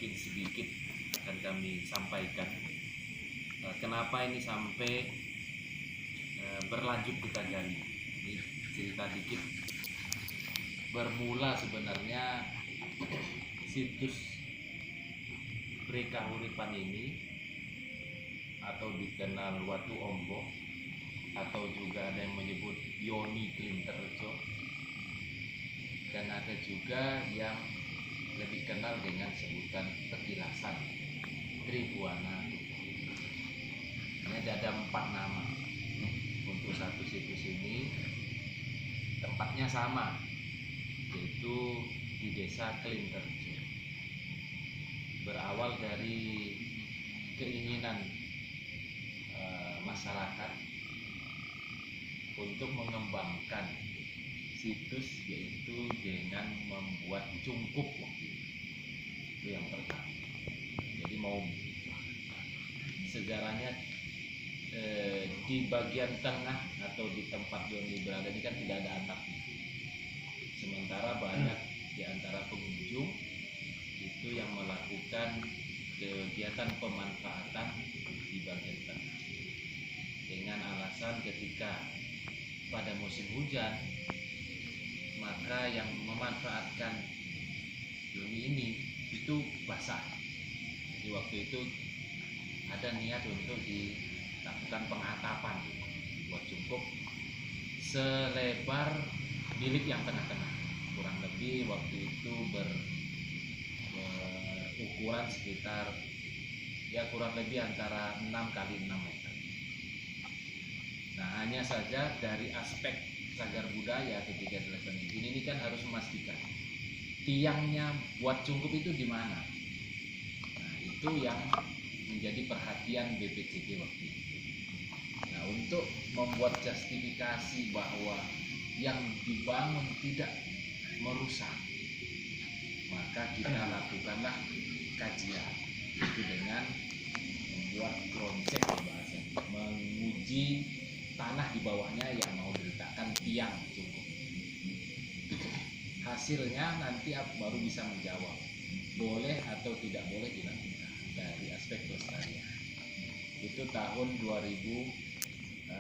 mungkin sedikit akan kami sampaikan kenapa ini sampai berlanjut kita gali. Ini cerita dikit. Bermula sebenarnya situs Brekahuripan ini atau dikenal Watu Ombo atau juga ada yang menyebut Yoni Klinterjo, dan ada juga yang lebih kenal dengan sebutan petilasan Tribuana. Ini ada 4 nama untuk satu situs ini. Tempatnya sama, yaitu di desa Klinterjo. Berawal dari keinginan masyarakat untuk mengembangkan situs, yaitu dengan membuat cungkup waktu itu yang pertama. Jadi mau sejarahnya di bagian tengah atau di tempat Yoni berada ini kan tidak ada atapnya, sementara banyak di antara pengunjung itu yang melakukan kegiatan pemanfaatan di bagian tengah dengan alasan ketika pada musim hujan maka yang memanfaatkan Yoni ini itu basah. Jadi waktu itu ada niat untuk dilakukan pengatapan, buat cukup selebar bilik yang tengah-tengah, kurang lebih waktu itu berukuran sekitar kurang lebih antara 6 kali 6 meter. Nah, hanya saja dari aspek cagar budaya ketika dilakukan ini kan harus memastikan tiangnya buat cungkup itu di mana. Nah, itu yang menjadi perhatian BPCG waktu itu. Nah, untuk membuat justifikasi bahwa yang dibangun tidak merusak, maka kita lakukanlah kajian itu dengan membuat ground check bahasanya, menguji tanah di bawahnya yang mau diletakkan tiang cukup. Hasilnya nanti baru bisa menjawab boleh atau tidak boleh dilakukan dari aspek pelestarian. Itu tahun 2018.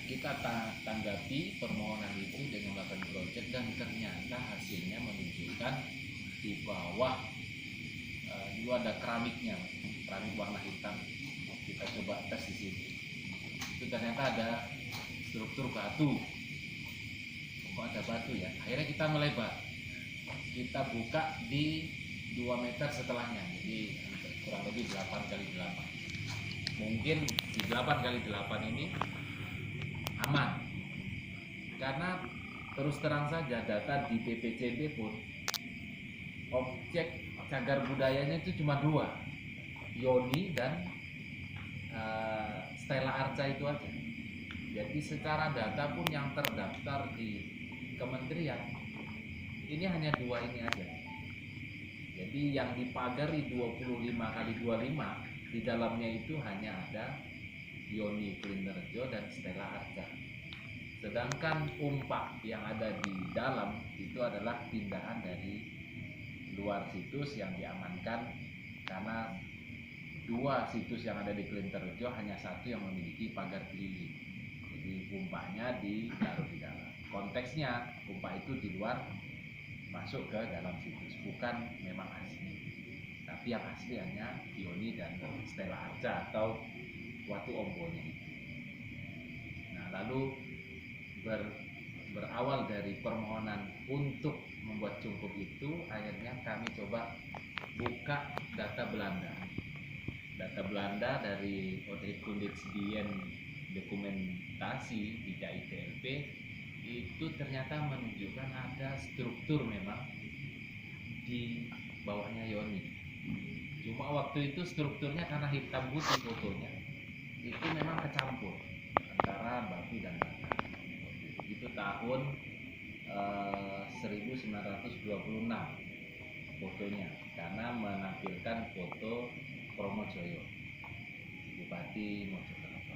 Kita tanggapi permohonan itu dengan melakukan project, dan ternyata hasilnya menunjukkan di bawah dulu ada keramik warna hitam. Kita coba tes di situ. Itu ternyata ada struktur batu. Kok ada batu ya? Akhirnya kita melebar. Kita buka di 2 meter setelahnya. Jadi kurang lebih 8 kali 8. Mungkin di 8 kali 8 ini aman, karena terus terang saja data di BPCB pun objek cagar budayanya itu cuma 2, Yoni dan Stella Arca itu aja. Jadi secara data pun yang terdaftar di kementerian ini hanya 2 ini aja. Jadi yang dipagari 25 kali 25 di dalamnya itu hanya ada Yoni Klinterjo dan Stella Arca. Sedangkan umpak yang ada di dalam itu adalah pindahan dari luar situs yang diamankan, karena 2 situs yang ada di Klinterjo hanya 1 yang memiliki pagar keliling. Jadi umpaknya ditaruh di dalam. Konteksnya umpak itu di luar masuk ke dalam situs, bukan memang asli. Tapi yang asli hanya Yoni dan Stella Arca atau Watu Ombonya itu. Nah, lalu berawal dari permohonan untuk membuat cungkup itu, akhirnya kami coba buka data Belanda. Data Belanda dari Oudheidkundigheden dokumentasi di KITLP itu ternyata menunjukkan ada struktur memang di bawahnya Yoni. Cuma waktu itu strukturnya karena hitam putih fotonya, itu memang kecampur antara batu dan bata. Itu tahun 1926 fotonya, karena menampilkan foto Promojoyo, Bupati Mojokerto.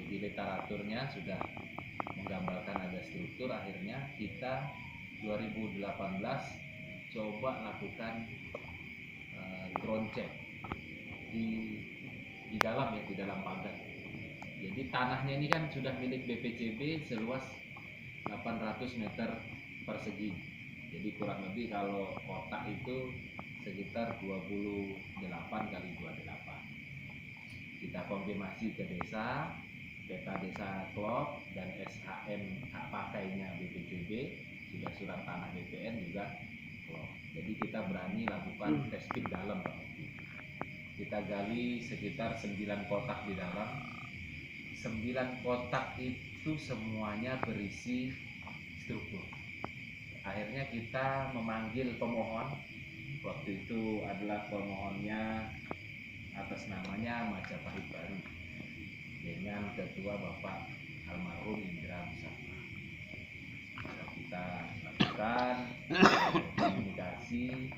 Di literaturnya sudah menggambarkan ada struktur. Akhirnya kita 2018 coba lakukan ground check di dalam ya, di dalam pagar. Jadi tanahnya ini kan sudah milik BPCB seluas 800 meter persegi. Jadi kurang lebih kalau kotak itu sekitar 28 kali 28. Kita konfirmasi ke desa, peta desa klop dan SHM hak pakainya BPCB, sudah surat tanah BPN juga klop. Jadi kita berani lakukan tes pit dalam, Pak. Kita gali sekitar 9 kotak di dalam. 9 kotak itu semuanya berisi struktur. Akhirnya kita memanggil pemohon. Waktu itu adalah pemohonnya atas namanya Majapahit Baru dengan ketua Bapak almarhum Indra Musaffa. Kita lakukan komunikasi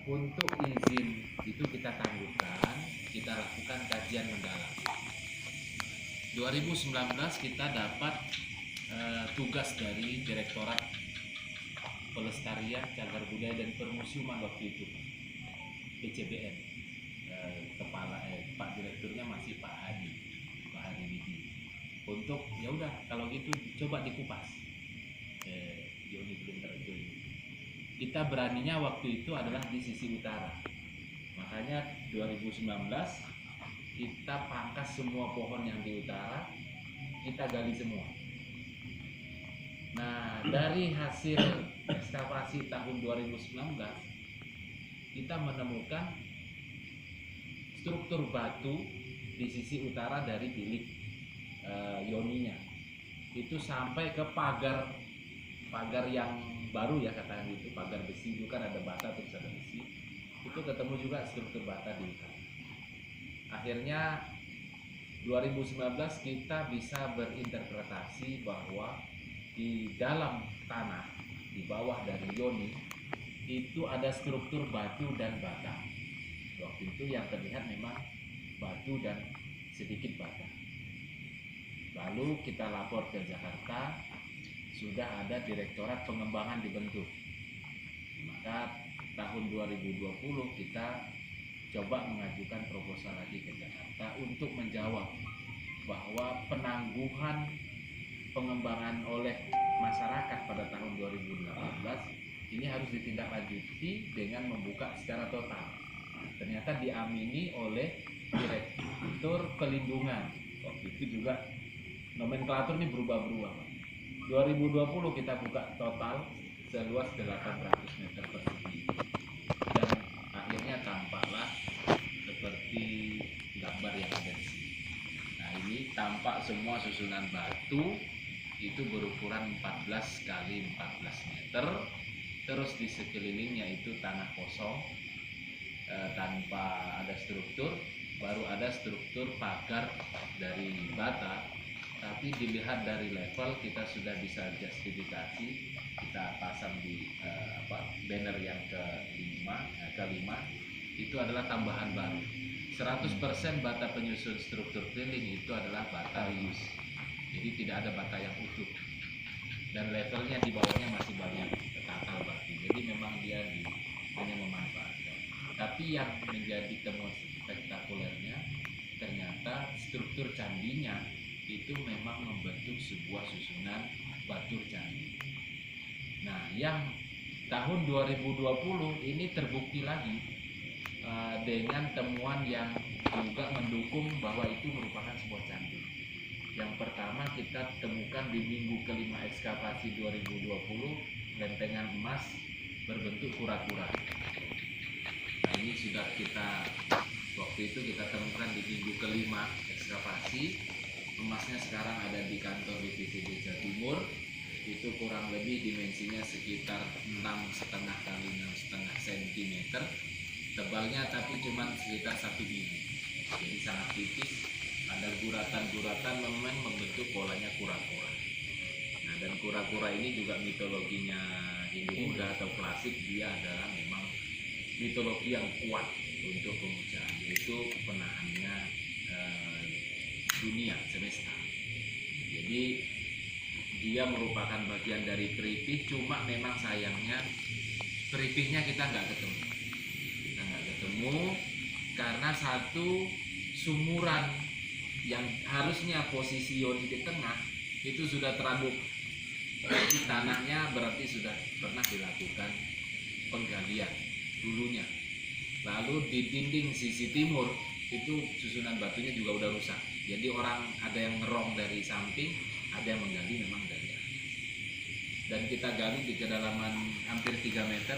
untuk izin itu kita tangguhkan, kita lakukan kajian mendalam. 2019 kita dapat tugas dari Direktorat Pelestarian Cagar Budaya dan Permusiuman waktu itu, PCBN. Kepala Pak Direkturnya masih Pak Hadi Widi. Untuk ya udah kalau gitu coba dikupas. Joni belum terjun. Kita beraninya waktu itu adalah di sisi utara. Makanya 2019 kita pangkas semua pohon yang di utara, kita gali semua. Nah, dari hasil ekskavasi tahun 2019 kita menemukan struktur batu di sisi utara dari bilik Yoninya. Itu sampai ke pagar yang baru ya, katakan itu pagar besi, itu kan ada bata terus ada besi. Itu ketemu juga struktur bata di utara. Akhirnya 2019 kita bisa berinterpretasi bahwa di dalam tanah di bawah dari Yoni itu ada struktur batu dan bata. Waktu itu yang terlihat memang batu dan sedikit bata. Lalu kita lapor ke Jakarta, sudah ada Direktorat Pengembangan dibentuk. Maka tahun 2020 kita coba mengajukan proposal lagi ke Jakarta untuk menjawab bahwa penangguhan pengembangan oleh masyarakat pada tahun 2018 ini harus ditindaklanjuti dengan membuka secara total. Ternyata diamini oleh Direktur Pelindungan. Waktu itu juga nomenklatur ini berubah-ubah. 2020 kita buka total seluas 800 meter persegi. Dan akhirnya tampaklah seperti gambar yang ada di sini. Nah, ini tampak semua susunan batu itu berukuran 14 kali 14 meter. Terus di sekelilingnya itu tanah kosong tanpa ada struktur, baru ada struktur pagar dari bata. Tapi dilihat dari level kita sudah bisa justifikasi, kita pasang di banner yang kelima itu adalah tambahan baru. 100% bata penyusun struktur keliling itu adalah bata reuse. Jadi tidak ada bata yang utuh. Dan levelnya di bawahnya masih banyak takal batu. Jadi memang dia hanya memanfaatkan. Tapi yang menjadi temuan spektakulernya ternyata struktur candinya itu memang membentuk sebuah susunan batur candi. Nah, yang tahun 2020 ini terbukti lagi dengan temuan yang juga mendukung bahwa itu merupakan sebuah candi. Yang pertama kita temukan di minggu kelima ekskavasi 2020 lempengan emas berbentuk kura-kura. Nah, ini sudah waktu itu kita temukan di minggu kelima ekskavasi. Emasnya sekarang ada di kantor BPCB Jawa Timur. Itu kurang lebih dimensinya sekitar 6,5 kali 6,5 cm. Tebalnya tapi cuma sekitar 1 mm. Jadi sangat tipis. Ada guratan-guratan memang membentuk polanya kura-kura. Nah, dan kura-kura ini juga mitologinya Hindu-Buddha atau klasik, dia adalah memang mitologi yang kuat untuk pemujaan, yaitu penahannya dunia semesta. Jadi dia merupakan bagian dari keripik, cuma memang sayangnya briefingnya kita nggak ketemu karena satu, sumuran yang harusnya posisi Yoni di tengah itu sudah terabuk di tanahnya, berarti sudah pernah dilakukan penggalian dulunya. Lalu di dinding sisi timur itu susunan batunya juga udah rusak, jadi orang ada yang ngerong dari samping, ada yang menggali memang dari atas. Dan kita gali di kedalaman hampir 3 meter,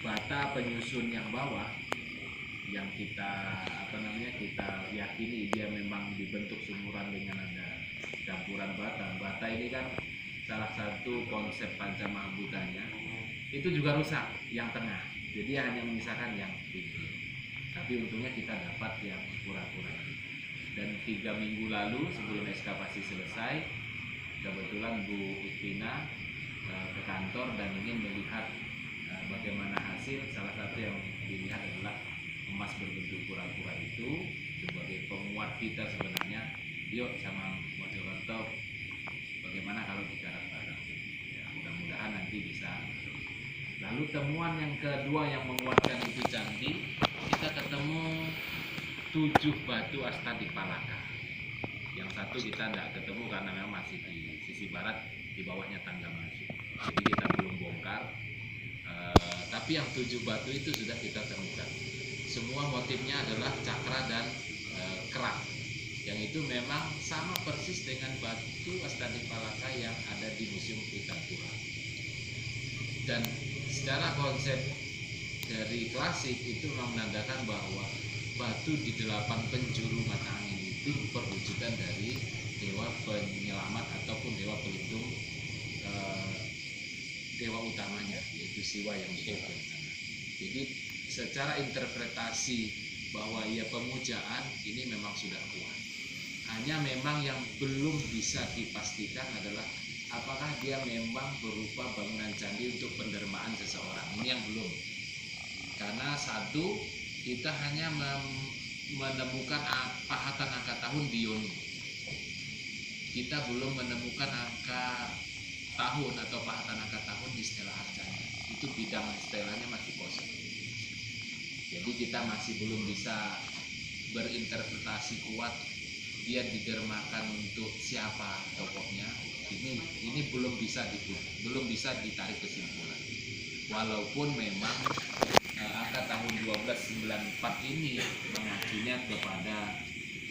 bata penyusun yang bawah yang kita kita yakini dia memang dibentuk sumuran dengan ada campuran bata. Bata ini kan salah satu konsep pancamahbutanya, itu juga rusak yang tengah, jadi hanya menyisakan yang tinggi. Tapi untungnya kita dapat yang pura-pura. Dan 3 minggu lalu sebelum ekskavasi selesai, kebetulan Bu Itvina ke kantor dan ingin melihat bagaimana hasil. Salah satu yang dilihat adalah emas berbentuk pura-pura itu sebagai penguat kita sebenarnya. Yuk sama Mojokerto, bagaimana kalau digarap bareng? Ya, mudah-mudahan nanti bisa. Lalu temuan yang kedua yang menguatkan itu candi, kita ketemu 7 batu astadik palaka. Yang satu kita tidak ketemu karena memang masih di sisi barat, di bawahnya tangga masuk, jadi kita belum bongkar. Tapi yang 7 batu itu sudah kita temukan. Semua motifnya adalah cakra dan kerak, yang itu memang sama persis dengan batu astadik palaka yang ada di Museum Pitapura. Dan secara konsep dari klasik itu memang menandakan bahwa batu di 8 penjuru mata angin itu perwujudan dari dewa penyelamat ataupun dewa pelindung, dewa utamanya yaitu Siwa yang diturunkan. Jadi secara interpretasi bahwa ia pemujaan ini memang sudah kuat. Hanya memang yang belum bisa dipastikan adalah apakah dia memang berupa bangunan candi untuk pendermaan seseorang. Ini yang belum. Karena satu, kita hanya menemukan pahatan angka tahun di Yoni. Kita belum menemukan angka tahun atau pahatan angka tahun di stela arcanya. Itu bidang stelanya masih kosong. Jadi kita masih belum bisa berinterpretasi kuat dia didermakan untuk siapa tokohnya. Ini belum bisa ditarik kesimpulan. Walaupun memang angka tahun 1294 ini mengacunya kepada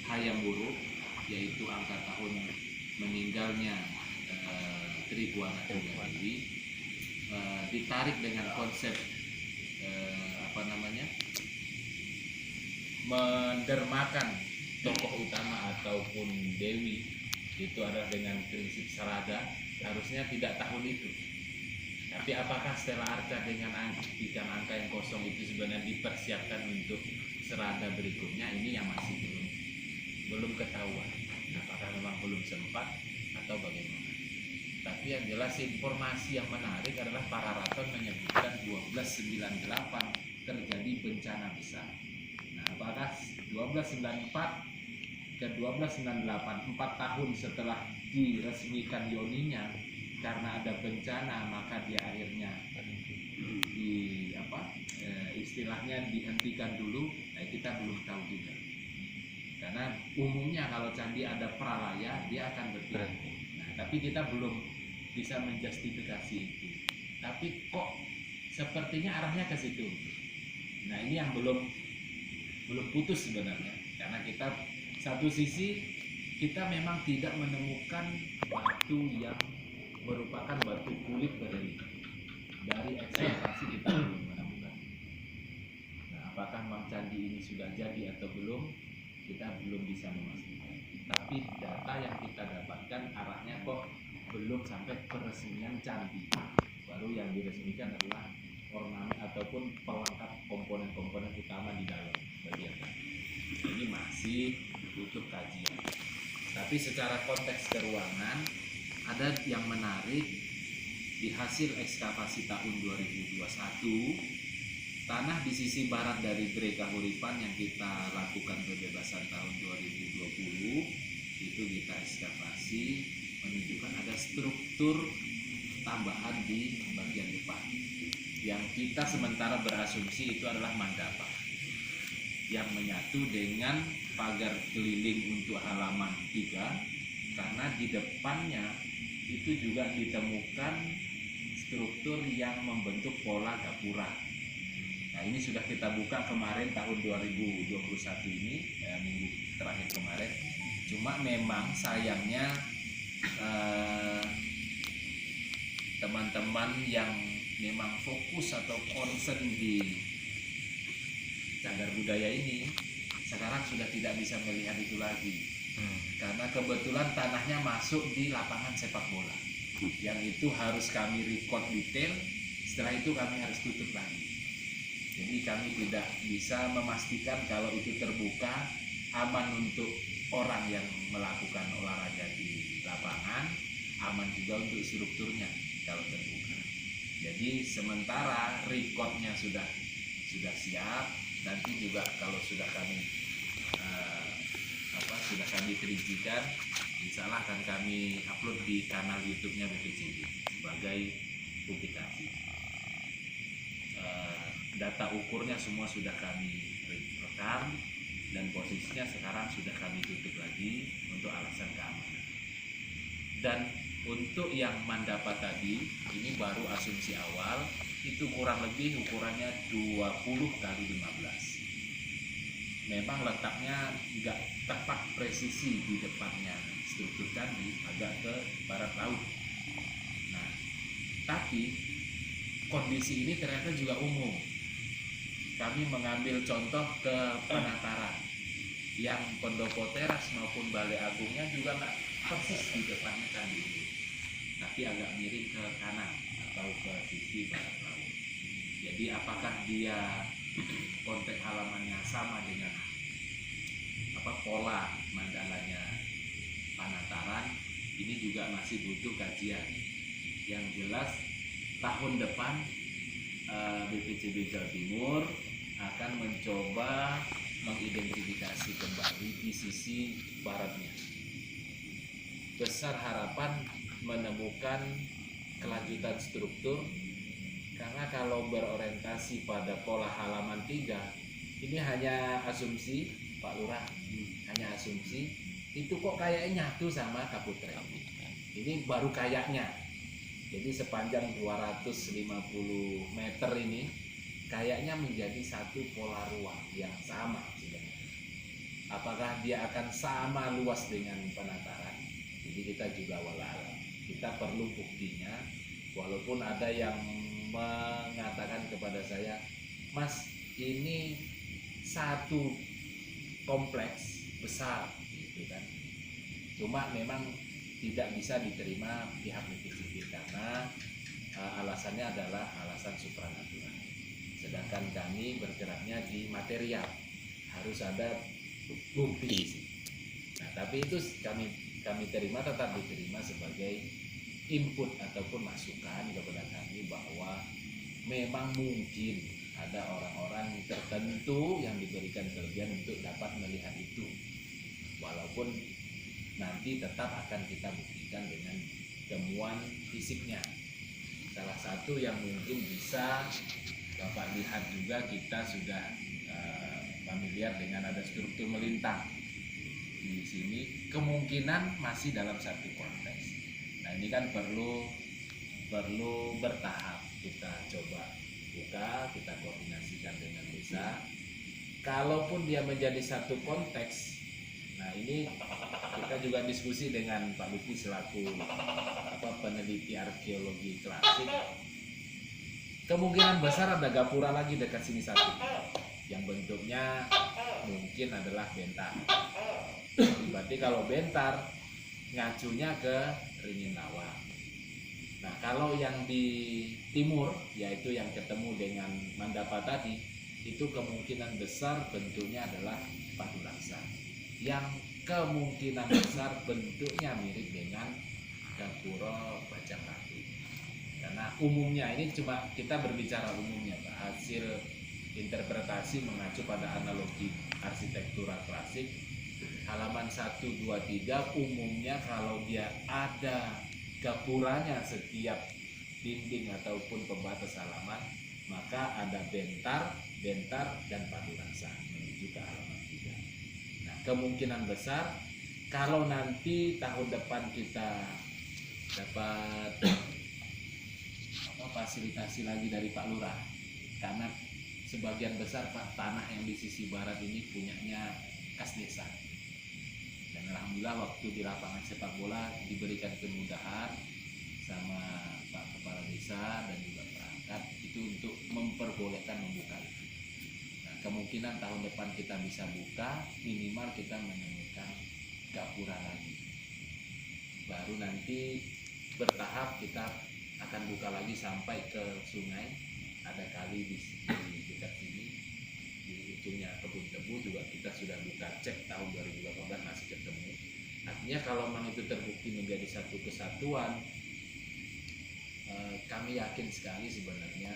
Hayam Wuruk, yaitu angka tahun meninggalnya Tribhuwana Dewi, ditarik dengan konsep mendermakan tokoh utama ataupun dewi, itu adalah dengan prinsip sarada. Harusnya tidak tahun itu. Tapi apakah stela arca dengan bidang angka yang kosong itu sebenarnya dipersiapkan untuk serada berikutnya, ini yang masih belum ketahuan. Apakah memang belum sempat atau bagaimana? Tapi yang jelas informasi yang menarik adalah para raton menyebutkan 1298 terjadi bencana besar. Nah, apakah 1294 ke 1298, 4 tahun setelah diresmikan Yoninya, karena ada bencana maka dia akhirnya istilahnya dihentikan dulu. Nah, kita belum tahu juga, karena umumnya kalau candi ada pralaya dia akan berpindah. Nah, tapi kita belum bisa menjustifikasi itu. Tapi kok sepertinya arahnya ke situ. Nah, ini yang belum putus sebenarnya, karena kita satu sisi kita memang tidak menemukan batu yang merupakan batu kulit berlian. Dari ekskavasi kita belum menemukan. Nah, apakah memang candi ini sudah jadi atau belum, kita belum bisa memastikan. Tapi data yang kita dapatkan arahnya kok belum sampai peresmian candi. Baru yang diresmikan adalah ornamen ataupun pelengkap komponen-komponen utama di dalam bagian tadi. Ini masih butuh kajian. Tapi secara konteks keruangan ada yang menarik di hasil ekskavasi tahun 2021. Tanah di sisi barat dari Bre Kahuripan yang kita lakukan pembebasan tahun 2020 itu kita ekskavasi, menunjukkan ada struktur tambahan di bagian depan. yang kita sementara berasumsi itu adalah mandapa yang menyatu dengan pagar keliling untuk halaman 3, karena di depannya itu juga ditemukan struktur yang membentuk pola gapura. Nah, ini sudah kita buka kemarin tahun 2021 ini, minggu terakhir kemarin. Cuma memang sayangnya teman-teman yang memang fokus atau concern di cagar budaya ini sekarang sudah tidak bisa melihat itu lagi, karena kebetulan tanahnya masuk di lapangan sepak bola, yang itu harus kami record detail. Setelah itu kami harus tutup lagi. Jadi kami tidak bisa memastikan kalau itu terbuka aman untuk orang yang melakukan olahraga di lapangan, aman juga untuk strukturnya kalau terbuka. Jadi sementara recordnya sudah siap, nanti juga kalau sudah kami sudah kami perizikan, insya Allah akan kami upload di kanal YouTube-nya BPCB sebagai publikasi. Data ukurnya semua sudah kami rekam dan posisinya sekarang sudah kami tutup lagi untuk alasan keamanan. Dan untuk yang mandapa tadi, ini baru asumsi awal, itu kurang lebih ukurannya 20 kali 15. Memang letaknya nggak tepat presisi di depannya struktur candi, agak ke barat laut. Nah, tapi kondisi ini ternyata juga umum. Kami mengambil contoh ke Penataran, yang Pendopo Teras maupun Balai Agungnya juga nggak persis di depannya candi itu, tapi agak miring ke kanan atau ke sisi barat laut. Jadi apakah dia konteks halamannya sama dengan pola mandalanya Penataran, ini juga masih butuh kajian. Yang jelas tahun depan BPCB Jawa Timur akan mencoba mengidentifikasi kembali di sisi baratnya. Besar harapan menemukan kelanjutan struktur, karena kalau berorientasi pada pola halaman 3, ini hanya asumsi Pak Lurah, hanya asumsi, itu kok kayaknya nyatu sama Kaputren. Ini baru kayaknya. Jadi sepanjang 250 meter ini kayaknya menjadi satu pola ruang yang sama sebenarnya. Apakah dia akan sama luas dengan Penataran? Jadi kita juga walau kita perlu buktinya. Walaupun ada yang mengatakan kepada saya, Mas, ini satu kompleks besar gitu kan. Cuma memang tidak bisa diterima pihak BPCB karena alasannya adalah alasan supranatural. Sedangkan kami bergeraknya di material, harus ada bukti. Nah, tapi itu kami terima, tetap diterima sebagai input ataupun masukan kepada kami bahwa memang mungkin ada orang-orang tertentu yang diberikan kelebihan untuk dapat melihat itu, walaupun nanti tetap akan kita buktikan dengan temuan fisiknya. Salah satu yang mungkin bisa Bapak lihat juga, kita sudah familiar dengan ada struktur melintang di sini, kemungkinan masih dalam satu konteks. Nah, ini kan perlu bertahap, kita coba buka, kita koordinasikan dengan desa. Kalaupun dia menjadi satu konteks, nah ini kita juga diskusi dengan Pak Lutfi selaku peneliti arkeologi klasik. Kemungkinan besar ada gapura lagi dekat sini satu, yang bentuknya mungkin adalah bentar. Berarti kalau bentar ngacunya ke Ringin Lawang. Nah, kalau yang di timur, yaitu yang ketemu dengan Mandapa tadi, itu kemungkinan besar bentuknya adalah Padu Laksa, yang kemungkinan besar bentuknya mirip dengan Gapura Bajang Ratu. Karena umumnya, ini cuma kita berbicara umumnya, Pak, hasil interpretasi mengacu pada analogi arsitektural klasik. Halaman 1, 2, 3 umumnya kalau dia ada gapuranya setiap dinding ataupun pembatas halaman, maka ada Bentar, dan Paduraksa menuju ke halaman 3. Nah, kemungkinan besar kalau nanti tahun depan kita dapat fasilitasi lagi dari Pak Lurah, karena sebagian besar Pak tanah yang di sisi barat ini punyanya kas desa. Dan alhamdulillah waktu di lapangan sepak bola diberikan kemudahan sama Pak Kepala Desa dan juga perangkat itu untuk memperbolehkan membuka itu. Nah, kemungkinan tahun depan kita bisa buka, minimal kita menemukan gapura lagi. Baru nanti bertahap kita akan buka lagi sampai ke sungai. Ada kali di dekat sini di ujungnya kebun tebu juga kita sudah buka, cek tahun 2018 masih ketemu. Artinya kalau memang itu terbukti menjadi satu kesatuan, kami yakin sekali sebenarnya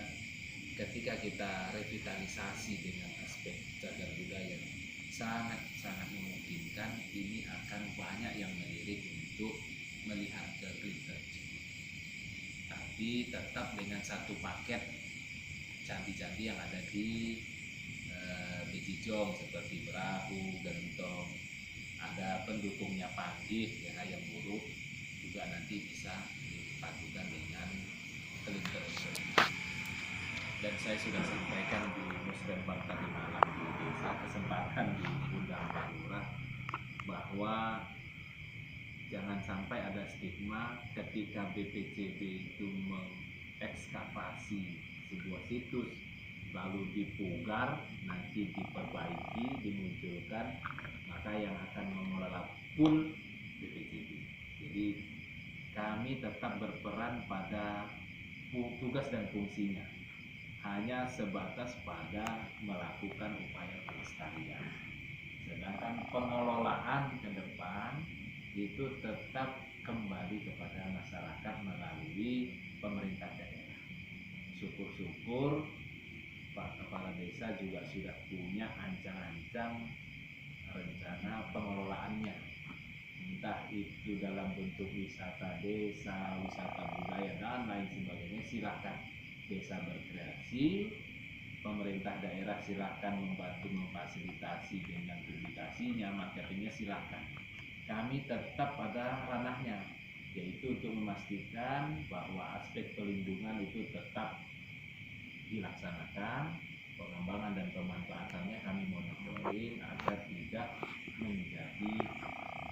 ketika kita revitalisasi dengan aspek cagar budaya sangat memungkinkan ini akan banyak yang melirik untuk melihat ke green tourism. Tapi tetap dengan satu paket candi-candi yang ada di Bejijong seperti Berahu, Gentong, ada pendukungnya Panggih, ya yang buruk juga nanti bisa dipadukan dengan clean tourism. Dan saya sudah sampaikan di musrenbang tadi malam di desa, kesempatan diundang Pak Lurah, bahwa jangan sampai ada stigma ketika BPCB itu mengekskavasi sebuah situs lalu dipugar, nanti diperbaiki, dimunculkan, maka yang akan mengelola pun BPCB. Jadi kami tetap berperan pada tugas dan fungsinya, hanya sebatas pada melakukan upaya pelestarian. Sedangkan pengelolaan ke depan itu tetap kembali kepada masyarakat melalui pemerintah daerah. Syukur-syukur Pak Kepala Desa juga sudah punya ancang-ancang rencana pengelolaannya, entah itu dalam bentuk wisata desa, wisata budaya dan lain sebagainya. Silakan desa berkreasi, pemerintah daerah silakan membantu memfasilitasi dengan publikasinya, marketingnya silakan. Kami tetap pada ranahnya, yaitu untuk memastikan bahwa aspek pelindungan itu tetap dilaksanakan, pengembangan dan pemanfaatannya kami monitoring agar tidak menjadi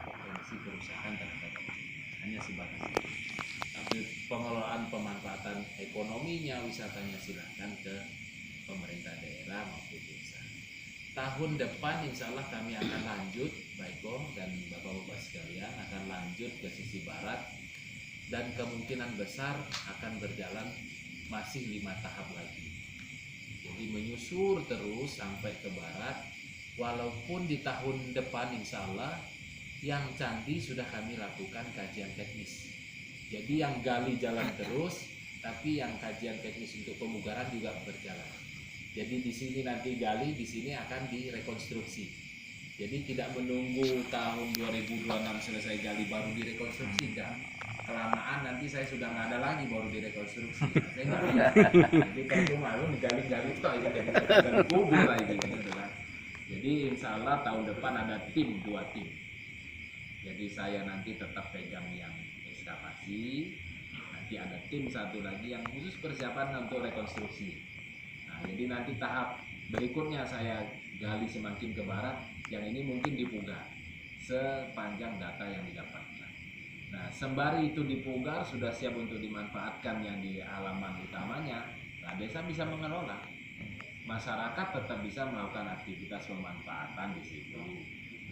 potensi kerusakan terhadap hanya sebatas itu. Tapi pengelolaan pemanfaatan ekonominya, wisatanya silakan ke pemerintah daerah maupun desa. Tahun depan insya Allah kami akan lanjut, Baik Bom dan Bapak-Bapak sekalian, akan lanjut ke sisi barat dan kemungkinan besar akan berjalan masih 5 tahap lagi. Jadi menyusur terus sampai ke barat, walaupun di tahun depan insya Allah yang candi sudah kami lakukan kajian teknis. Jadi yang gali jalan terus, tapi yang kajian teknis untuk pemugaran juga berjalan. Jadi di sini nanti gali, di sini akan direkonstruksi. Jadi tidak menunggu tahun 2026 selesai gali baru direkonstruksi, enggak. Kelamaan nanti saya sudah nggak ada lagi baru direkonstruksi. Saya nggak bisa. Jadi percuma lu digali-gali itu aja jadi kubur lagi gitu kan. Jadi insya Allah tahun depan ada 2 tim. Jadi saya nanti tetap pegang yang ekskavasi. Nanti ada tim satu lagi yang khusus persiapan untuk rekonstruksi. Nah, jadi nanti tahap berikutnya saya gali semakin ke barat, yang ini mungkin dipugar sepanjang data yang didapatkan. Nah, sembari itu dipugar sudah siap untuk dimanfaatkan yang di halaman utamanya, nah desa bisa mengelola. Masyarakat tetap bisa melakukan aktivitas pemanfaatan di situ.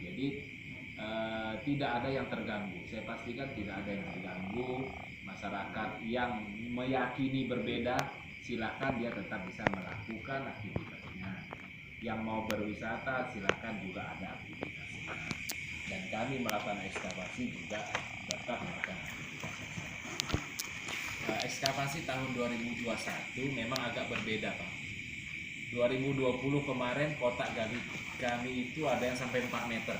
Jadi tidak ada yang terganggu. Saya pastikan tidak ada yang terganggu. Masyarakat yang meyakini berbeda, silakan dia tetap bisa melakukan aktivitasnya. Yang mau berwisata silakan juga ada aktivitasnya. Dan kami melakukan ekskavasi juga tetap melakukan aktivitas. Ekskavasi tahun 2021 memang agak berbeda, Pak. 2020 kemarin kotak gali kami itu ada yang sampai 4 meter.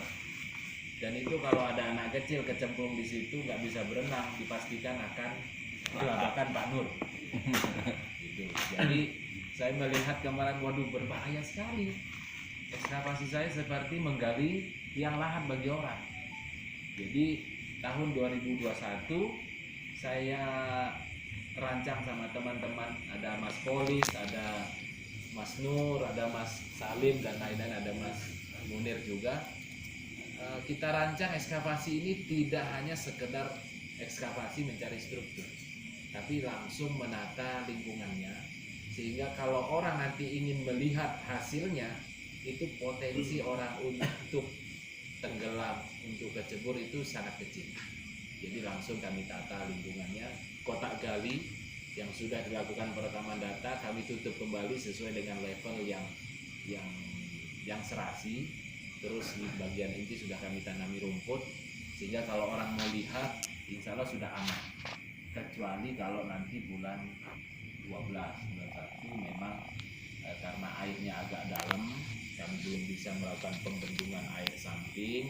Dan itu kalau ada anak kecil kecemplung di situ nggak bisa berenang, dipastikan akan dilaporkan Pak Nur. Gitu. Jadi Saya melihat kemarin, waduh berbahaya sekali. Ekskavasi saya seperti menggali tiang lahat bagi orang. Jadi tahun 2021 saya rancang sama teman-teman, ada Mas Polis, ada Mas Nur, ada Mas Salim dan lain-lain, ada Mas Munir juga. Kita rancang ekskavasi ini tidak hanya sekedar ekskavasi mencari struktur, tapi langsung menata lingkungannya, sehingga kalau orang nanti ingin melihat hasilnya, itu potensi orang untuk tenggelam, untuk kecebur itu sangat kecil. Jadi langsung kami tata lingkungannya. Kotak gali yang sudah dilakukan perekaman data kami tutup kembali sesuai dengan level yang serasi. Terus di bagian inti sudah kami tanami rumput, sehingga kalau orang mau lihat insya Allah sudah aman. Kecuali kalau nanti bulan 12, bulan 1 memang karena airnya agak dalam, kami belum bisa melakukan pembendungan air samping,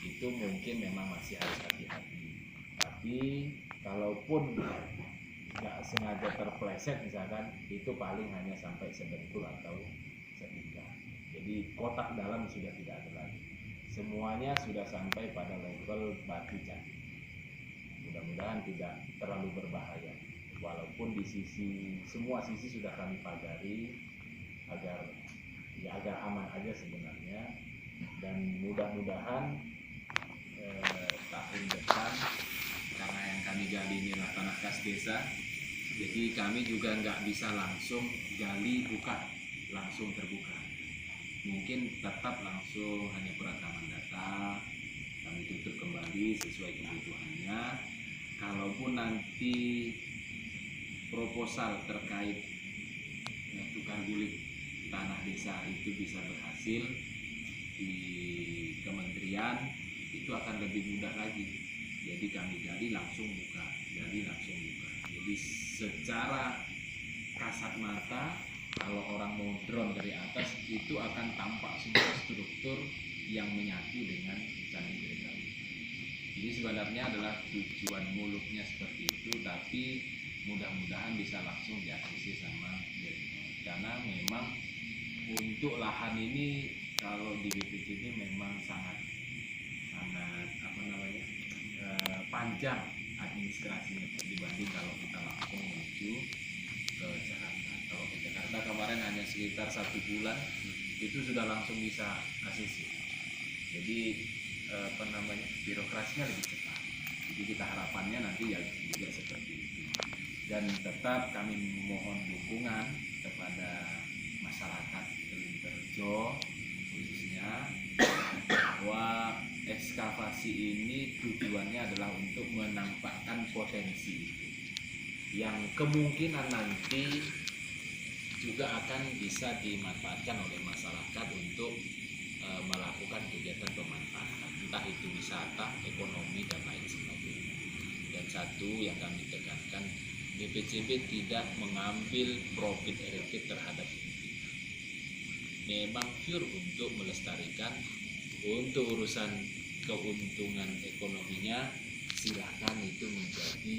itu mungkin memang masih harus hati-hati. Tapi kalaupun nggak sengaja terpleset misalkan, itu paling hanya sampai sedengkul atau setinggal. Jadi kotak dalam sudah tidak ada lagi. Semuanya sudah sampai pada level batu candi. Mudah-mudahan tidak terlalu berbahaya. Walaupun di semua sisi sudah kami pagari agar aman aja sebenarnya. Dan mudah-mudahan tahun depan, karena yang kami gali ini adalah tanah kas desa, jadi kami juga nggak bisa langsung gali buka langsung terbuka. Mungkin tetap langsung hanya perekaman data, kami tutup kembali sesuai kebutuhannya. Kalaupun nanti proposal terkait tukar guling tanah desa itu bisa berhasil di kementerian, itu akan lebih mudah lagi. Jadi kami gali langsung buka, gali langsung buka. Jadi secara kasat mata, kalau orang mau drone dari atas itu akan tampak semua struktur yang menyatu dengan Candi Girigali. Jadi sebenarnya adalah tujuan muluknya seperti itu, tapi mudah-mudahan bisa langsung diakuisisi sama Girigali. Karena memang untuk lahan ini kalau di BPCB memang sangat panjang administrasinya dibanding kalau kita langsung menuju ke Jakarta. Kalau ke Jakarta kemarin hanya sekitar 1 bulan itu sudah langsung bisa ACC. Jadi birokrasinya lebih cepat. Jadi kita harapannya nanti ya juga seperti itu. Dan tetap kami mohon dukungan kepada masyarakat Telinterjo khususnya, bahwa ekskavasi ini tujuannya adalah untuk menampakkan potensi itu yang kemungkinan nanti juga akan bisa dimanfaatkan oleh masyarakat untuk melakukan kegiatan pemanfaatan, entah itu wisata, ekonomi, dan lain sebagainya. Dan satu yang kami tekankan, BPCB tidak mengambil profit related terhadap ini. Memang pure untuk melestarikan. Untuk urusan keuntungan ekonominya, silakan itu menjadi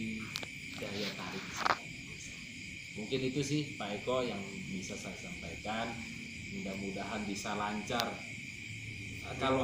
daya tarik. Mungkin itu sih Pak Eko yang bisa saya sampaikan. Mudah-mudahan bisa lancar. Kalau